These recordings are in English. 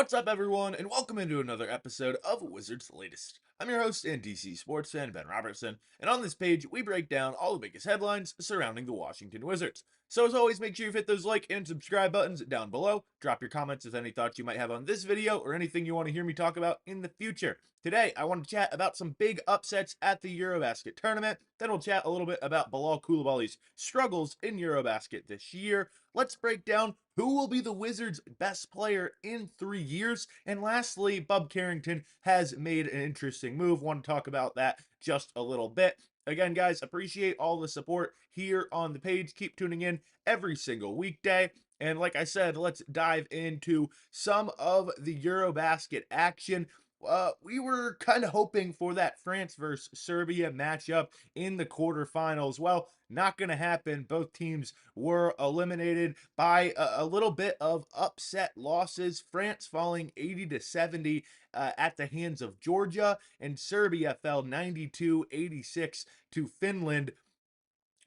What's up, everyone, and welcome into another episode of Wizards Latest. I'm your host and DC sports fan, Ben Robertson, and on this page, we break down all the biggest headlines surrounding the Washington Wizards. So, as always, make sure you hit those like and subscribe buttons down below. Drop your comments with any thoughts you might have on this video or anything you want to hear me talk about in the future. Today, I want to chat about some big upsets at the Eurobasket tournament. Then we'll chat a little bit about Bilal Coulibaly's struggles in Eurobasket this year. Let's break down who will be the Wizards' best player in 3 years. And lastly, Bub Carrington has made an interesting move. Want to talk about that just a little bit. Again, guys, appreciate all the support here on the page. Keep tuning in every single weekday. And like I said, let's dive into some of the Eurobasket action. We were kind of hoping for that France versus Serbia matchup in the quarterfinals. Well, not going to happen. Both teams were eliminated by a little bit of upset losses. France falling 80-70 at the hands of Georgia, and Serbia fell 92-86 to Finland.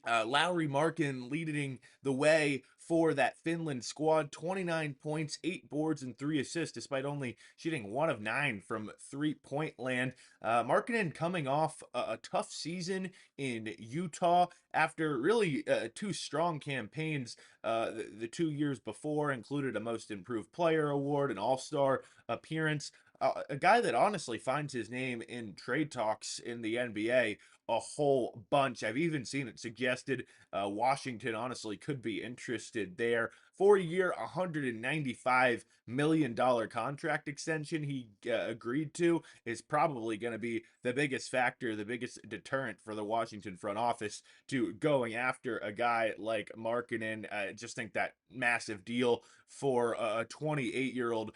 Lowry Markin leading the way for that Finland squad. 29 points, 8 boards, and 3 assists, despite only shooting 1 of 9 from three-point land. Markkinen coming off a tough season in Utah after really 2 strong campaigns. The 2 years before included a Most Improved Player award, an All-Star appearance. A guy that honestly finds his name in trade talks in the NBA a whole bunch. I've even seen it suggested Washington honestly could be interested there. 4-year, $195 million contract extension he agreed to is probably going to be the biggest factor, the biggest deterrent for the Washington front office to going after a guy like Markkinen. I just think that massive deal for a 28-year-old,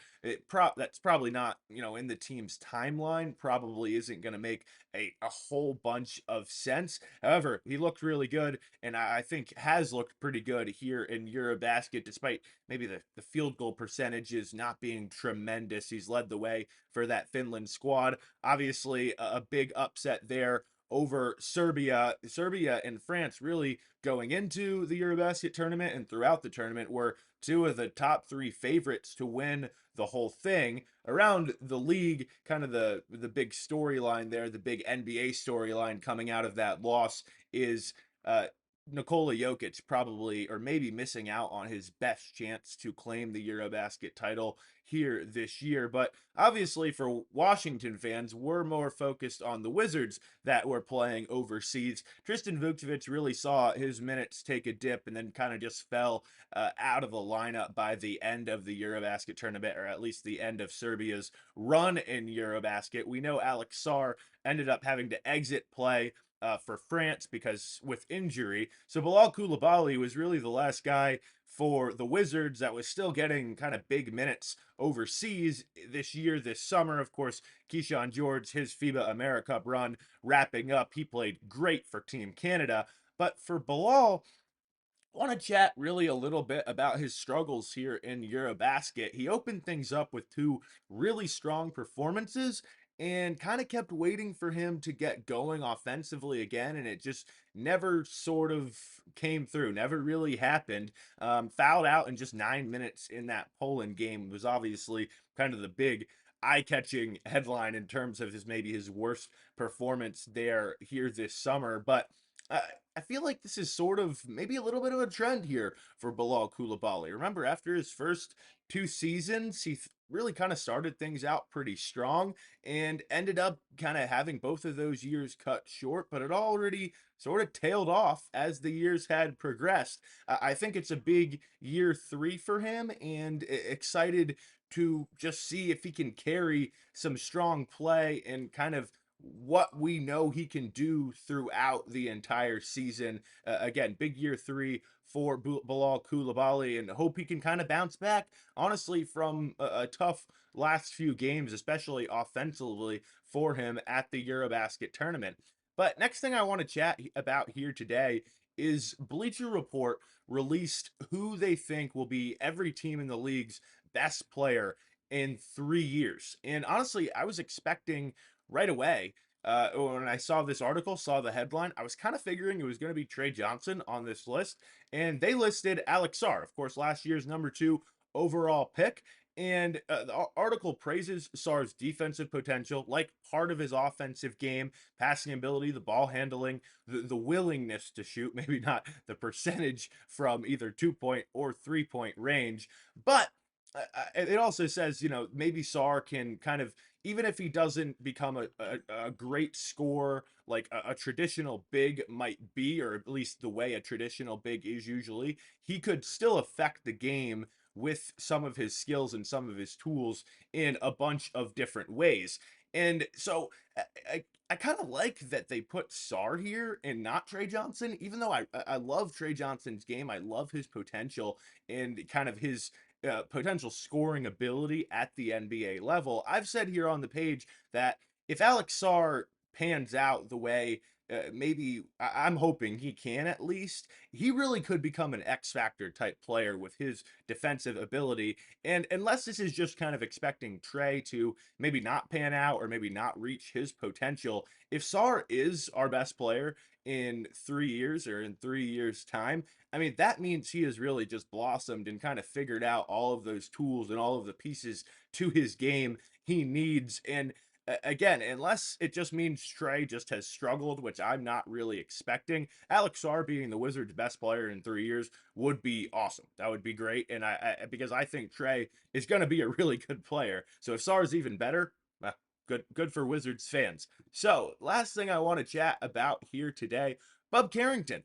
that's probably not, in the team's timeline, probably isn't going to make a whole bunch of sense. However, he looked really good, and I think has looked pretty good here in Eurobasket, despite maybe the field goal percentages not being tremendous. He's led the way for that Finland squad. Obviously, a big upset there over Serbia. Serbia and France really going into the Eurobasket tournament and throughout the tournament were two of the top 3 favorites to win the whole thing. Around the league, kind of the big storyline there, the big NBA storyline coming out of that loss is Nikola Jokic probably or maybe missing out on his best chance to claim the Eurobasket title here this year. But obviously for Washington fans, we're more focused on the Wizards that were playing overseas. Tristan Vukcevic really saw his minutes take a dip and then kind of just fell out of the lineup by the end of the Eurobasket tournament, or at least the end of Serbia's run in Eurobasket. We know Alex Sarr ended up having to exit play for France because with injury. So Bilal Coulibaly was really the last guy for the Wizards that was still getting kind of big minutes overseas this year, this summer. Of course, Keyshawn George, his FIBA AmeriCup run wrapping up. He played great for Team Canada. But for Bilal, I want to chat really a little bit about his struggles here in Eurobasket. He opened things up with 2 really strong performances and kind of kept waiting for him to get going offensively again, and it just never sort of came through, never really happened. Fouled out in just 9 minutes in that Poland game was obviously kind of the big eye-catching headline in terms of maybe his worst performance there here this summer. But uh, I feel like this is sort of maybe a little bit of a trend here for Bilal Coulibaly. Remember, after his first 2 seasons, he really kind of started things out pretty strong and ended up kind of having both of those years cut short, but it already sort of tailed off as the years had progressed. I think it's a big year 3 for him, and excited to just see if he can carry some strong play and kind of what we know he can do throughout the entire season. Again, big year 3 for Bilal Coulibaly, and hope he can kind of bounce back, honestly, from a tough last few games, especially offensively for him at the Eurobasket tournament. But next thing I want to chat about here today is Bleacher Report released who they think will be every team in the league's best player in 3 years. And honestly, I was expecting right away. When I saw this article, saw the headline, I was kind of figuring it was going to be Trey Johnson on this list, and they listed Alex Sarr, of course, last year's number 2 overall pick. And the article praises Sarr's defensive potential, like part of his offensive game, passing ability, the ball handling, the willingness to shoot, maybe not the percentage from either 2 point or 3 point range. But it also says, maybe Sarr can kind of, even if he doesn't become a great scorer like a traditional big might be, or at least the way a traditional big is usually, he could still affect the game with some of his skills and some of his tools in a bunch of different ways. And so I kind of like that they put Sarr here and not Trey Johnson, even though I love Trey Johnson's game. I love his potential and kind of his potential scoring ability at the NBA level. I've said here on the page that if Alex Sarr pans out the way maybe I'm hoping he can, at least, he really could become an X Factor type player with his defensive ability. And unless this is just kind of expecting Trey to maybe not pan out or maybe not reach his potential, if Sarr is our best player in 3 years or in 3 years' time, I mean, that means he has really just blossomed and kind of figured out all of those tools and all of the pieces to his game he needs. And again, unless it just means Trey just has struggled, which I'm not really expecting, Alex Sarr being the Wizards' best player in 3 years would be awesome. That would be great. And because I think Trey is going to be a really good player. So if Sarr is even better, well, good for Wizards fans. So last thing I want to chat about here today, Bub Carrington.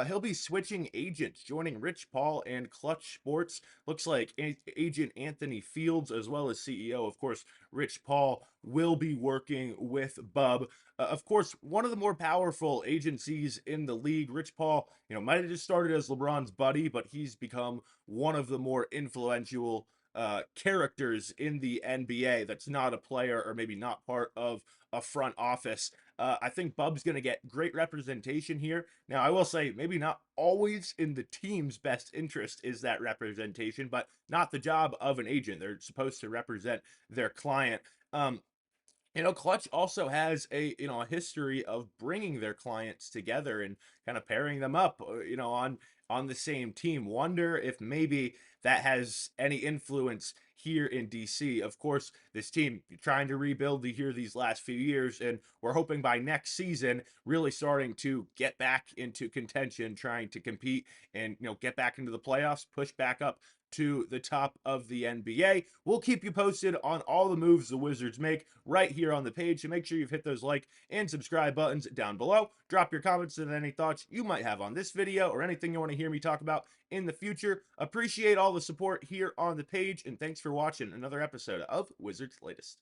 He'll be switching agents, joining Rich Paul and Clutch Sports. Looks like agent Anthony Fields, as well as CEO, of course, Rich Paul, will be working with Bub. Of course, one of the more powerful agencies in the league. Rich Paul, might have just started as LeBron's buddy, but he's become one of the more influential characters in the NBA that's not a player or maybe not part of a front office. I think Bub's going to get great representation here. Now, I will say maybe not always in the team's best interest is that representation, but not the job of an agent. They're supposed to represent their client. Clutch also has a history of bringing their clients together and kind of pairing them up, on the same team. Wonder if maybe that has any influence here in DC. Of course, this team trying to rebuild here these last few years, and we're hoping by next season really starting to get back into contention, trying to compete and get back into the playoffs, push back up to the top of the NBA. We'll keep you posted on all the moves the Wizards make right here on the page. So make sure you've hit those like and subscribe buttons down below. Drop your comments and any thoughts you might have on this video or anything you want to hear me talk about in the future. Appreciate all the support here on the page, and thanks for watching another episode of Wizards Latest.